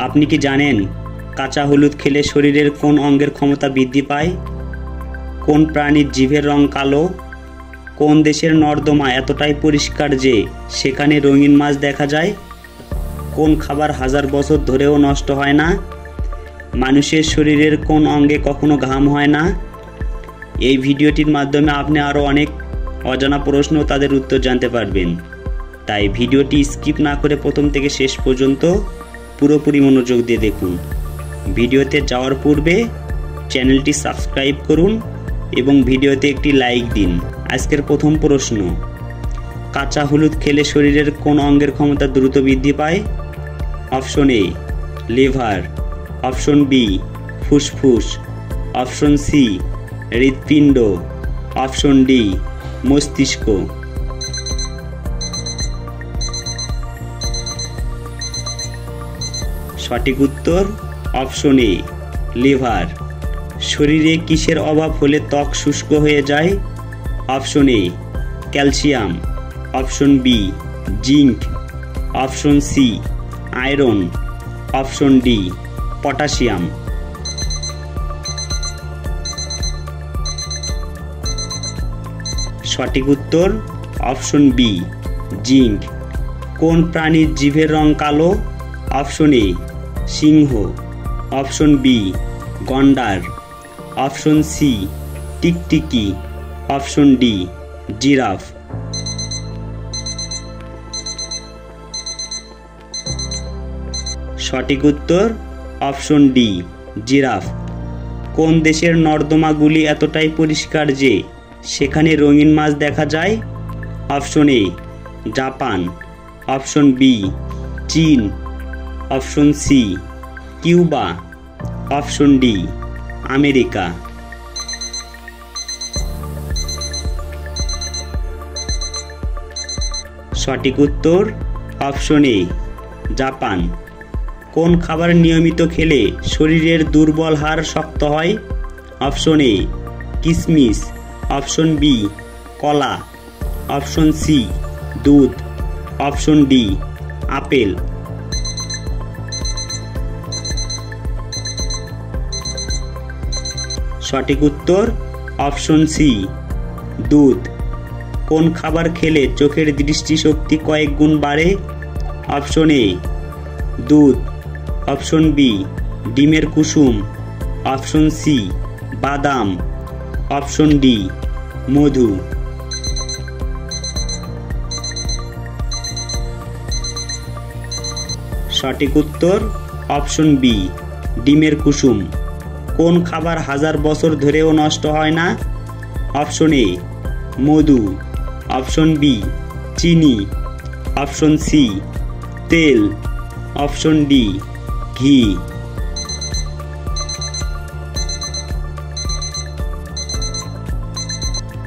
আপনি কি জানেন কাঁচা হলুদ খেলে শরীরের কোন অঙ্গের ক্ষমতা বৃদ্ধি পায়? কোন প্রাণীর জিভের রং কালো? কোন দেশের নর্দমা এতটাই পরিষ্কার যে সেখানে রঙিন মাছ দেখা যায়? কোন খাবার হাজার বছর ধরেও নষ্ট হয় না? মানুষের শরীরের কোন অঙ্গে কখনো ঘাম হয় না? এই ভিডিওটির মাধ্যমে আপনি আরও অনেক অজানা প্রশ্ন ও তাদের উত্তর জানতে পারবেন। তাই ভিডিওটি স্কিপ না করে প্রথম থেকে শেষ পর্যন্ত পুরোপুরি মনোযোগ দিয়ে দেখুন। ভিডিওতে যাওয়ার পূর্বে চ্যানেলটি সাবস্ক্রাইব করুন এবং ভিডিওতে একটি লাইক দিন। আজকের প্রথম প্রশ্ন, কাঁচা হলুদ খেলে শরীরের কোন অঙ্গের ক্ষমতা দ্রুত বৃদ্ধি পায়? Option A liver, option B ফুসফুস, অপশন সি হৃৎপিণ্ড, অপশন ডি মস্তিষ্ক। সঠিক উত্তর অপশন এ লিভার। শরীরে কিসের অভাব হলে ত্বক শুষ্ক হয়ে যায়? Option A calcium, option B zinc, option C iron, option D potassium. সঠিক উত্তর অপশন বি জিঙ্ক। কোন প্রাণীর জিভের রং কালো? অপশন এ সিংহ, অপশন বি গন্ডার, অপশন সি টিকটিকি, অপশন ডি জিরাফ। সঠিক উত্তর অপশন ডি জিরাফ। কোন দেশের নর্দমাগুলি এতটাই পরিষ্কার যে সেখানে রঙিন মাছ দেখা যায়? Option A Japan, option B চীন, option C Cuba, option D America. সঠিক উত্তর অপশন এ জাপান। কোন খাবার নিয়মিত খেলে শরীরের দুর্বল হাড় শক্ত হয়? অপশন এ কিশমিশ, অপশন বি কলা, অপশন সি দুধ, অপশন ডি আপেল। সঠিক উত্তর অপশন সি দুধ। কোন খাবার খেলে চোখের দৃষ্টিশক্তি কয়েক গুণ বাড়ে? অপশন এ দুধ, অপশন বি ডিমের কুসুম, অপশন সি বাদাম, অপশন ডি মধু। সঠিক উত্তর অপশন বি ডিমের কুসুম। কোন খাবার হাজার বছর ধরেও নষ্ট হয় না? অপশন এ মধু, অপশন বি চিনি, অপশন সি তেল, অপশন ডি ঘি।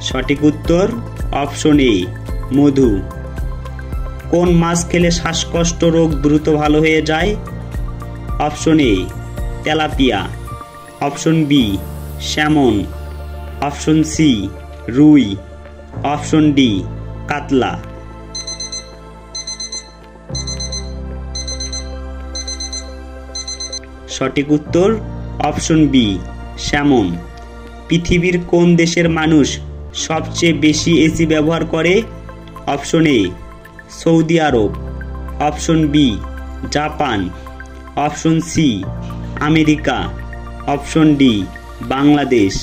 সঠিক উত্তর অপশন এ মধু। কোন মাছ খেলে শ্বাসকষ্ট রোগ দ্রুত ভালো হয়ে যায়? Option A tilapia, option B salmon, option C রুই, অপশন ডি কাতলা। সঠিক উত্তর অপশন বি স্যামন। পৃথিবীর কোন দেশের মানুষ সবচেয়ে বেশি এসি ব্যবহার করে? Option A Saudi Arab, option B Japan, option C America, option D Bangladesh.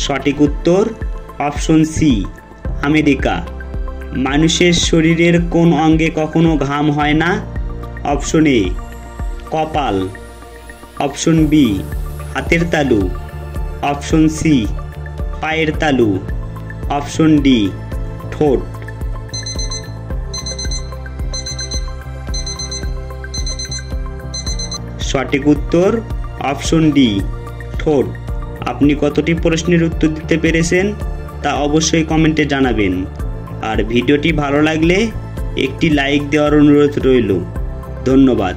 সঠিক উত্তর অপশন সি আমেরিকা। মানুষের শরীরের কোন অঙ্গে কখনো ঘাম হয় না? অপশন এ কপাল, অপশন বি হাতের তালু, অপশন সি পায়ের তালু, অপশন ডি ঠোঁট। সঠিক উত্তর অপশন ডি ঠোঁট। আপনি কতটি প্রশ্নের উত্তর দিতে পেরেছেন তা অবশ্যই কমেন্টে জানাবেন। আর ভিডিওটি ভালো লাগলে একটি লাইক দেওয়ার অনুরোধ রইল। ধন্যবাদ।